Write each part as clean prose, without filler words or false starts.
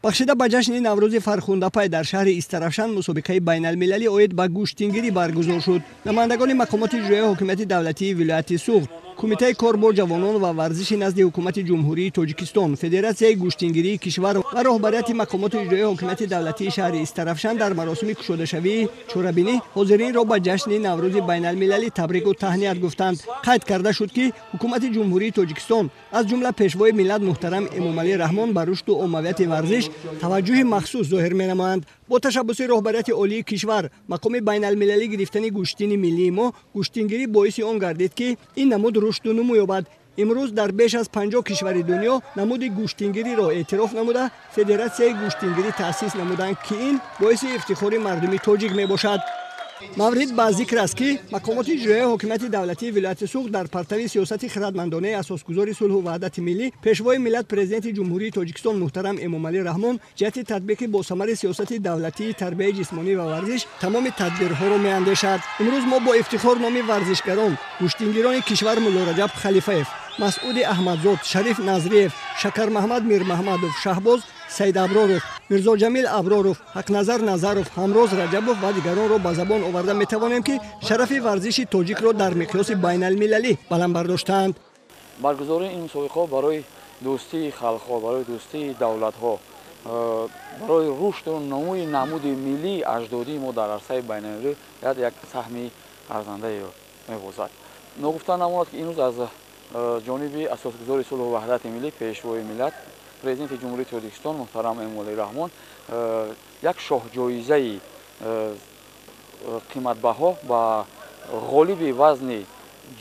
бахшида ба ҷашни наврӯзи фархундапай дар шаҳри Истарафшан мусобиқаи байналмилалӣ оид ба гӯштингирӣ баргузор шуд. Намояндагони мақомоти иҷроии ҳокимияти давлатии вилояти Суғд, Кумитаи кор бо ҷавонон ва варзиши назди ҳукумати ҷумҳурии Тоҷикистон, Федератсияи гӯштингирии кишвар ва роҳбарияти мақомоти иҷроии ҳокимияти давлатии шаҳри Истарафшан дар маросими кушодашавии чорабинӣ ҳозиринро ба ҷашни наврӯзи байналмилалӣ табрику таҳният гуфтанд. Қайд карда шуд, ки ҳукумати ҷумҳурии Тоҷикистон аз ҷумла пешвои миллат муҳтарам Эмомалӣ Раҳмон ба рушду оммавияти варзиш таваҷҷӯҳи махсус зоҳир менамоянд. бо ташаббуси роҳбарияти олии кишвар мақоми байналмилалӣ гирифтани гӯштини миллии мо гӯштингирӣ боиси он гардид, ки ин намуд рушду нумӯ ёбад. имрӯз дар беш аз 50 кишвари дунё намуди гӯштингириро эътироф намуда Федератсияи гӯштингирӣ таъсис намуданд, ки ин боиси ифтихори мардуми тоҷик мебошад. маврид ба зикр аст, ки мақомоти иҷроии ҳокимияти давлатии вилояти Суғд дар партави сиёсати хиратмандонаи асосгузори сулҳу ваҳдати миллӣ пешвои миллат президенти ҷумҳурии Тоҷикистон муҳтарам Эмомалӣ Раҳмон ҷиҳати татбиқи босамари сиёсати давлатии тарбияи ҷисмонӣ ва варзиш тамоми тадбирҳоро меандешад. имрӯз мо бо ифтихор номи варзишгарон, гӯштингирони кишвар Мулло Раҷаб Халифаев, Масъуди Аҳмадзод, Шариф Назриев, Шакармаҳмад Мирмаҳмадов, Шаҳбоз Саид Аброров, Мирзоҷамил Аброров, Ҳақназар Назаров, Ҳамроз Раҷабов ва дигаронро ба забон оварда метавонем, ки шарафи варзиши тоҷикро дар миқёси байналмилалӣ баланд бардоштаанд. баргузории ин мусобиқаҳо барои дӯстии халқҳо, барои дӯстии давлатҳо, барои рушду номуи намуди миллии аҷдодии мо дар арсаи байналмилалӣ як саҳми арзанда мебозад. ногуфта намонад, ки имрӯз аз ҷониби асосгузори сулҳу ваҳдати миллӣ пешвои миллат президенти ҷумҳурии Тоҷикистон муҳтарам Эмомалӣ Раҳмон як шоҳҷоизаи қиматбаҳо ба ғолиби вазни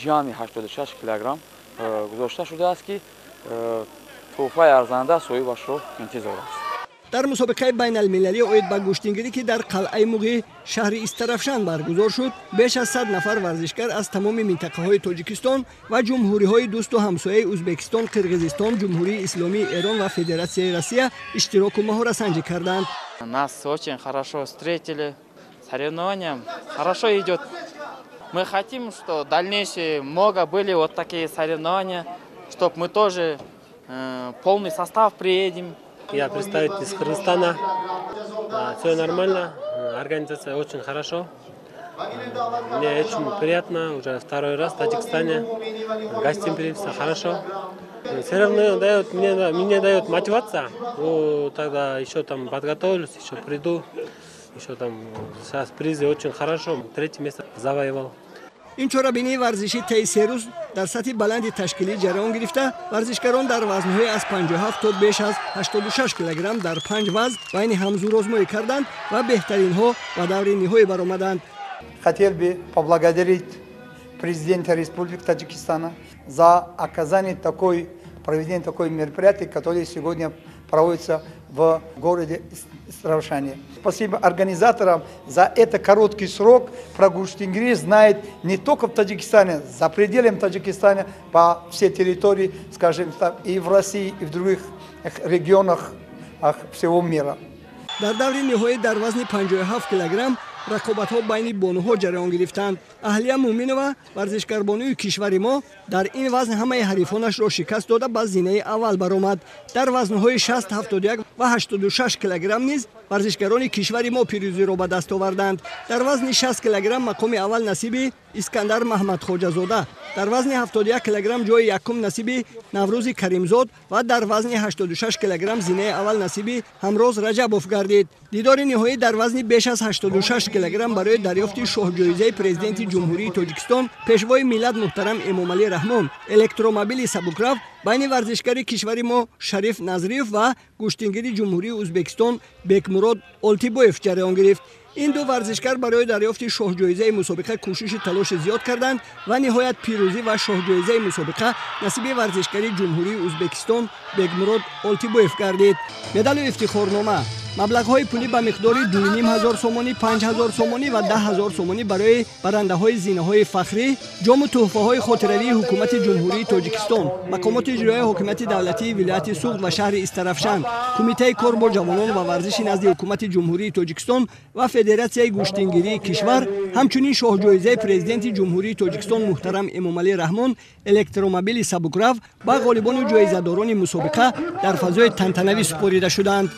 ҷамъи 86 килограмм гузошта шудааст, ки тӯҳфаи арзанда соҳибашро интизор аст. дар мусобиқаи байналмилалӣ оид ба гӯштингирӣ, ки дар қалъаи муғи шаҳри Истарафшан баргузор шуд, беш аз 100 нафар варзишгар аз тамоми минтақаҳои Тоҷикистон ва ҷумҳуриҳои дӯсту ҳамсояи Ӯзбекистон, Қирғизистон, Ҷумҳурии Исломии Эрон ва Федератсияи Россия иштироку маҳорасанҷӣ карданд. Нас очень хорошо встретили, соревнования хорошо идет. Мы хотим, что дальнейшие много были вот такие соревнования, чтобы мы тоже полный состав приедем. Я представитель из Кыргызстана. Все нормально, организация очень хорошо. Мне очень приятно, уже второй раз в Таджикистане. Гостеприимство хорошо. Все равно мне дает мотивация. Тогда еще там подготовлюсь, еще приду. Еще там сейчас призы очень хорошо. 3-е место завоевал. ин чорабинии варзишӣ таи 3 рӯз дар сатҳи баланди ташкилӣ ҷараён гирифта, варзишгарон дар вазнҳои аз 57 то беш аз 86 килограмм дар 5 вазн байни ҳамзур озмоӣ карданд ва беҳтаринҳо ба даври ниҳоӣ баромаданд. Хотел бы поблагодарить президента Республики Таджикистана за оказание проведение такой мероприятия, которое сегодня проводится в городе Истарафшане. Спасибо организаторам за этот короткий срок. Про гӯштингирӣ знает не только в Таджикистане, за пределами Таджикистана, по всей территории, скажем так, и в России, и в других регионах всего мира. дар даври ниҳоӣ дар вазни 57 килограмм рақобатҳо байни бонуҳо ҷараён гирифтанд. Аҳлия Муъминова, варзишгарбонуи кишвари мо, дар ин вазн ҳамаи ҳарифонашро шикаст дода ба зинаи аввал баромад. дар вазнҳои 60, 71 ва 86 килограмм низ варзишгарони кишвари мо пирӯзиро ба даст оварданд. дар вазни 60 килограмм мақоми аввал насиби Искандар Маҳмадхоҷазода, дар вазни 71 килограмм ҷои якум насиби Наврӯзи Каримзод ва дар вазни 86 килограмм зинаи аввал насиби Ҳамроз Раҷабов гардид. дидори ниҳоӣ дар вазни беш аз 86 килограмм барои дарёфти шоҳҷоизаи президенти ҷумҳурии Тоҷикистон, пешвои миллат муҳтарам Эмомалӣ Раҳмон, электромобили сабукрав байни варзишгари кишвари мо Шариф Назриев ва гӯштингири ҷумҳурии Ӯзбекистон Бекмурод Олтибоев ҷараён гирифт. ин ду варзишгар барои дарёфти шоҳҷоизаи мусобиқа кӯшиши талоши зиёд карданд ва ниҳоят пирӯзӣ ва шоҳҷоизаи мусобиқа насиби варзишгари ҷумҳурии Ӯзбекистон Бекмурод Олтибоев гардид. медалу ифтихорнома, маблағҳои пулӣ ба миқдори 2500 сомонӣ, 5000 сомонӣ ва 10000 сомонӣ барои барандаҳои зинаҳои фахрӣ, ҷому тӯҳфаҳои хотиравии ҳукумати ҷумҳурии Тоҷикистон, мақомоти иҷроии ҳокимияти давлатии вилояти Суғд ва шаҳри Истарафшан, Кумитаи кор бо ҷавонон ва варзиши назди ҳукумати ҷумҳурии Тоҷикистон ва Федератсияи гӯштингирии кишвар, ҳамчунин шоҳҷоизаи президенти ҷумҳурии Тоҷикистон муҳтарам Эмомалӣ Раҳмон, электромобили сабукрав ба ғолибону ҷоизадорони мусобиқа дар фазои тантанавӣ супорида шуданд.